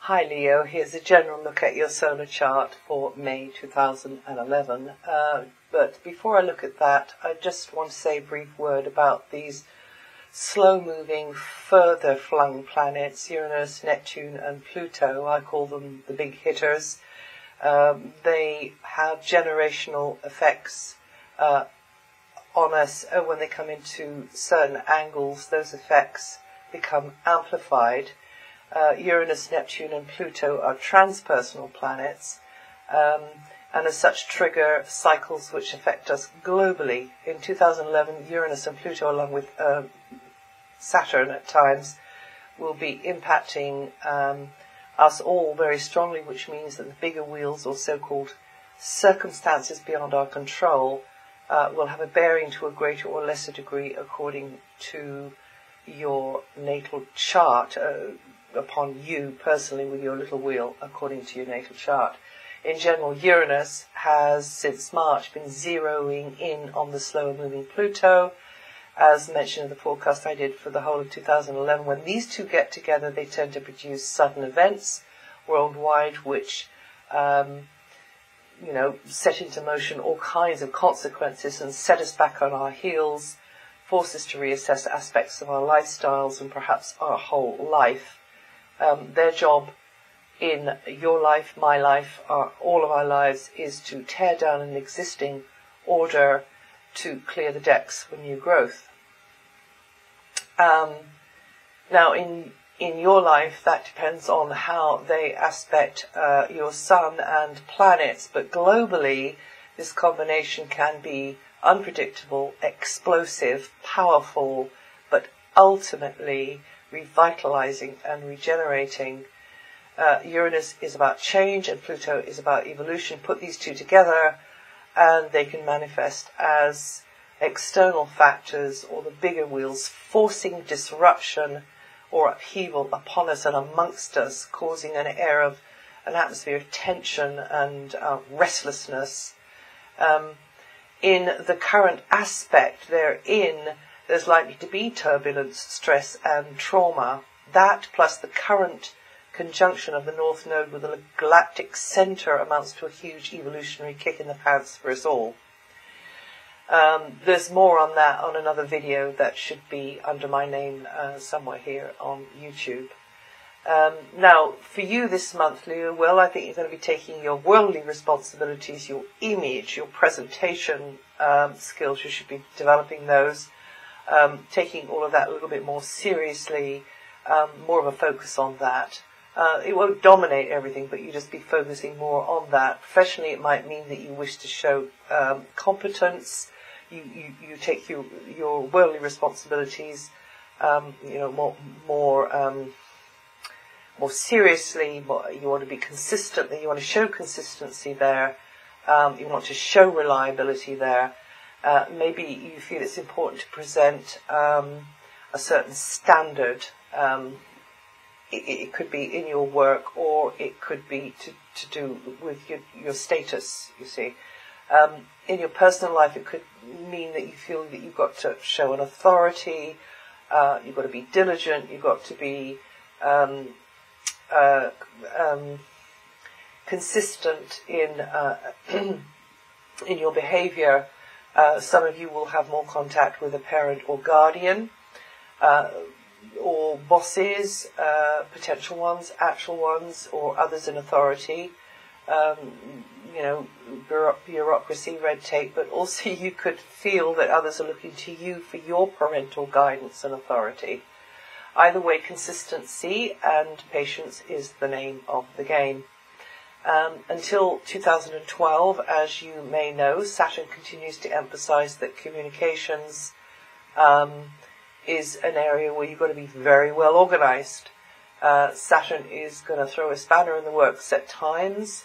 Hi Leo, here's a general look at your solar chart for May 2011. But before I look at that, I just want to say a brief word about these slow-moving, further-flung planets, Uranus, Neptune and Pluto. I call them the big hitters. They have generational effects on us when they come into certain angles. Those effects become amplified. Uranus, Neptune and Pluto are transpersonal planets and as such trigger cycles which affect us globally. In 2011, Uranus and Pluto, along with Saturn at times, will be impacting us all very strongly, which means that the bigger wheels, or so-called circumstances beyond our control, will have a bearing to a greater or lesser degree according to your natal chart, upon you personally with your little wheel according to your natal chart. In general, Uranus has since March been zeroing in on the slower moving Pluto, as mentioned in the forecast I did for the whole of 2011. When these two get together, they tend to produce sudden events worldwide which set into motion all kinds of consequences and set us back on our heels, force us to reassess aspects of our lifestyles and perhaps our whole life. Their job in your life, my life, all of our lives, is to tear down an existing order to clear the decks for new growth. Now, in your life, that depends on how they aspect your sun and planets, but globally, this combination can be unpredictable, explosive, powerful, but ultimately revitalizing and regenerating. Uranus is about change and Pluto is about evolution. Put these two together and they can manifest as external factors or the bigger wheels forcing disruption or upheaval upon us and amongst us, causing an atmosphere of tension and restlessness. In the current aspect they're in, there's likely to be turbulence, stress and trauma. That plus the current conjunction of the North Node with the galactic centre amounts to a huge evolutionary kick in the pants for us all. There's more on that on another video that should be under my name somewhere here on YouTube. Now, for you this month, Leo, well, I think you're going to be taking your worldly responsibilities, your image, your presentation skills. You should be developing those. Taking all of that a little bit more seriously, more of a focus on that. It won't dominate everything, but you just be focusing more on that. Professionally, it might mean that you wish to show competence. You take your worldly responsibilities, more seriously. You want to be consistent. You want to show consistency there. You want to show reliability there. Maybe you feel it's important to present a certain standard. It could be in your work, or it could be to do with your status, you see. In your personal life, it could mean that you feel that you've got to show an authority, you've got to be diligent, you've got to be consistent in your behaviour. Some of you will have more contact with a parent or guardian, or bosses, potential ones, actual ones, or others in authority. Bureaucracy, red tape, but also you could feel that others are looking to you for your parental guidance and authority. Either way, consistency and patience is the name of the game. Until 2012, as you may know, Saturn continues to emphasize that communications is an area where you've got to be very well organized. Saturn is going to throw a spanner in the works at times,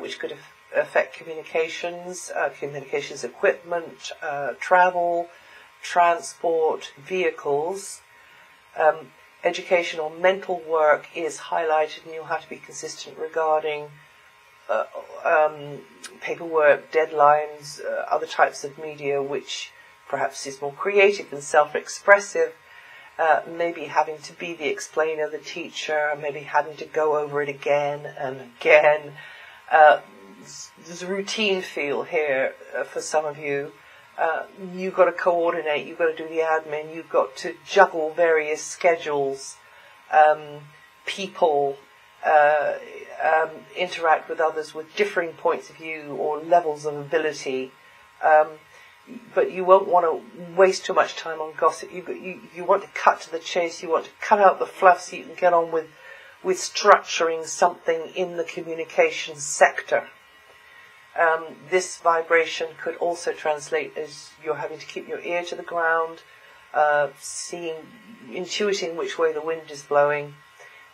which could affect communications, communications equipment, travel, transport, vehicles. Educational mental work is highlighted, and you'll have to be consistent regarding paperwork, deadlines, other types of media, which perhaps is more creative and self-expressive. maybe having to be the explainer, the teacher, maybe having to go over it again and again. There's a routine feel here for some of you. You've got to coordinate, you've got to do the admin, you've got to juggle various schedules, people, interact with others with differing points of view or levels of ability. But you won't want to waste too much time on gossip. You want to cut to the chase. You want to cut out the fluff so you can get on with structuring something in the communications sector. This vibration could also translate as you're having to keep your ear to the ground, intuiting which way the wind is blowing,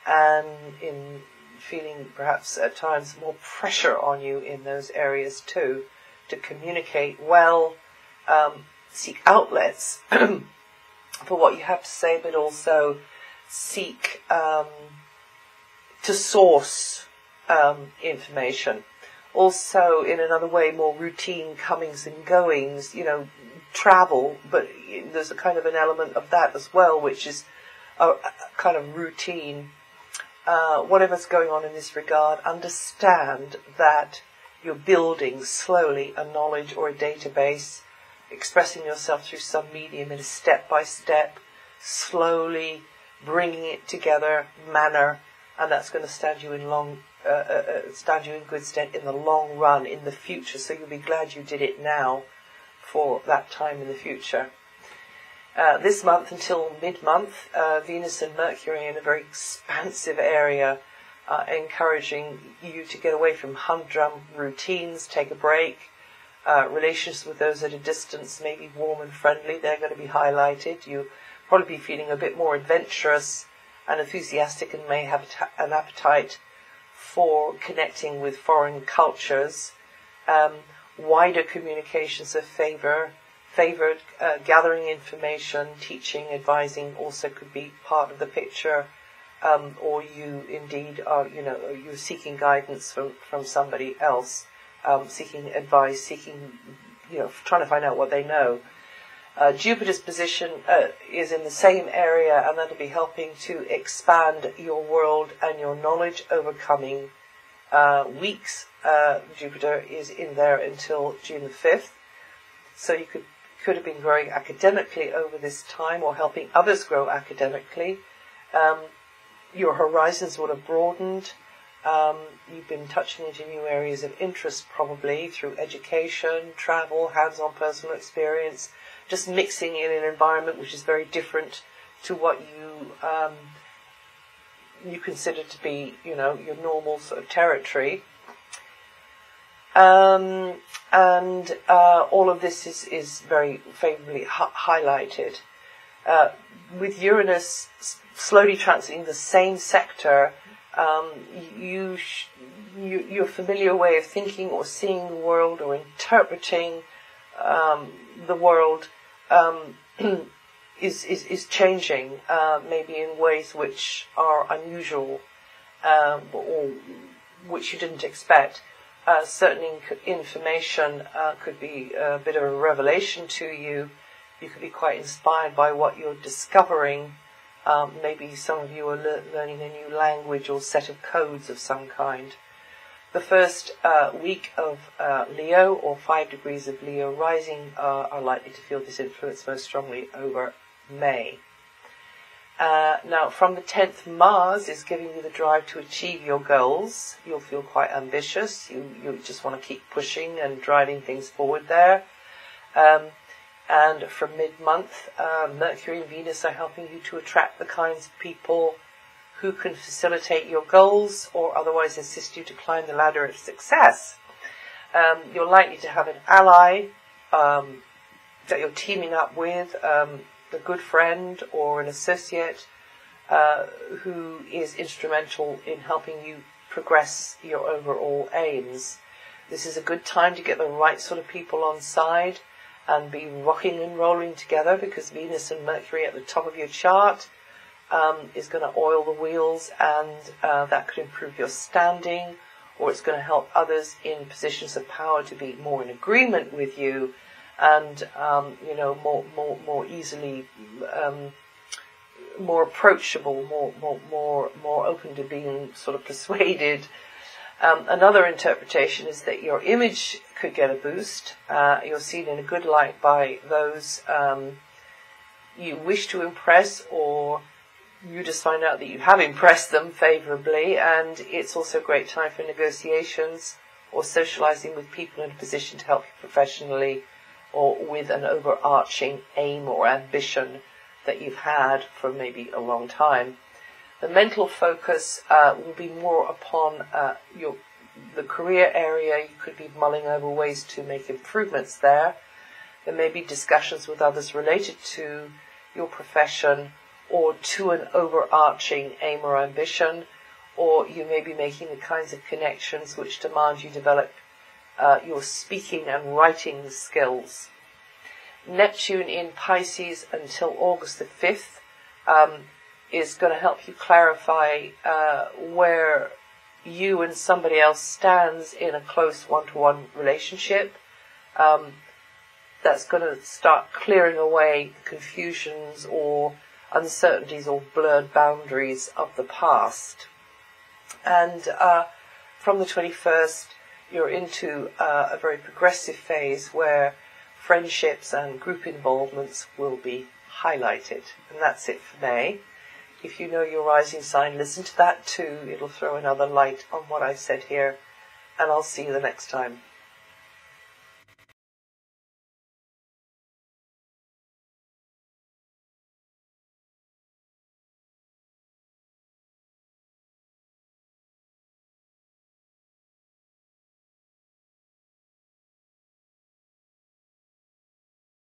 and in feeling perhaps at times more pressure on you in those areas too, to communicate well, seek outlets for what you have to say, but also seek to source information. Also, in another way, more routine comings and goings, travel, but there's a kind of an element of that as well, which is a kind of routine. Whatever's going on in this regard, understand that you're building slowly a knowledge or a database, expressing yourself through some medium in a step-by-step, slowly bringing it together manner, and that's going to stand you in good stead in the long run, in the future. So you'll be glad you did it now for that time in the future. This month until mid-month, Venus and Mercury in a very expansive area, encouraging you to get away from humdrum routines, take a break. Relations with those at a distance may be warm and friendly. They're going to be highlighted. You'll probably be feeling a bit more adventurous and enthusiastic, and may have an appetite for connecting with foreign cultures. Wider communications are favored. Gathering information, teaching, advising also could be part of the picture. Or you indeed are, you're seeking guidance from somebody else, seeking advice, trying to find out what they know. Jupiter's position is in the same area, and that'll be helping to expand your world and your knowledge over coming weeks. Jupiter is in there until June the 5th. So you could have been growing academically over this time, or helping others grow academically. Your horizons would have broadened. You've been touching into new areas of interest, probably through education, travel, hands-on personal experience, just mixing in an environment which is very different to what you consider to be, your normal sort of territory. And all of this is very favourably highlighted. With Uranus slowly transiting the same sector, your familiar way of thinking or seeing the world or interpreting the world is changing, maybe in ways which are unusual or which you didn't expect. Certain information could be a bit of a revelation to you. You could be quite inspired by what you're discovering. Maybe some of you are learning a new language or set of codes of some kind. The first week of Leo, or 5 degrees of Leo rising, are likely to feel this influence most strongly over May. Now, from the 10th, Mars is giving you the drive to achieve your goals. You'll feel quite ambitious. You just want to keep pushing and driving things forward there. And from mid-month, Mercury and Venus are helping you to attract the kinds of people who can facilitate your goals or otherwise assist you to climb the ladder of success. You're likely to have an ally that you're teaming up with, a good friend or an associate who is instrumental in helping you progress your overall aims. This is a good time to get the right sort of people on side and be rocking and rolling together, because Venus and Mercury at the top of your chart is going to oil the wheels, and that could improve your standing, or it's going to help others in positions of power to be more in agreement with you, and more easily more approachable, more open to being sort of persuaded. Another interpretation is that your image could get a boost. You're seen in a good light by those you wish to impress, or you just find out that you have impressed them favourably. And it's also a great time for negotiations or socialising with people in a position to help you professionally, or with an overarching aim or ambition that you've had for maybe a long time. The mental focus will be more upon the career area. You could be mulling over ways to make improvements there. There may be discussions with others related to your profession or to an overarching aim or ambition, or you may be making the kinds of connections which demand you develop your speaking and writing skills. Neptune in Pisces until August the 5th is going to help you clarify where you and somebody else stands in a close one-to-one relationship. That's going to start clearing away confusions or uncertainties or blurred boundaries of the past. And from the 21st, you're into a very progressive phase where friendships and group involvements will be highlighted. And that's it for May. If you know your rising sign, listen to that too. It'll throw another light on what I said here. And I'll see you the next time.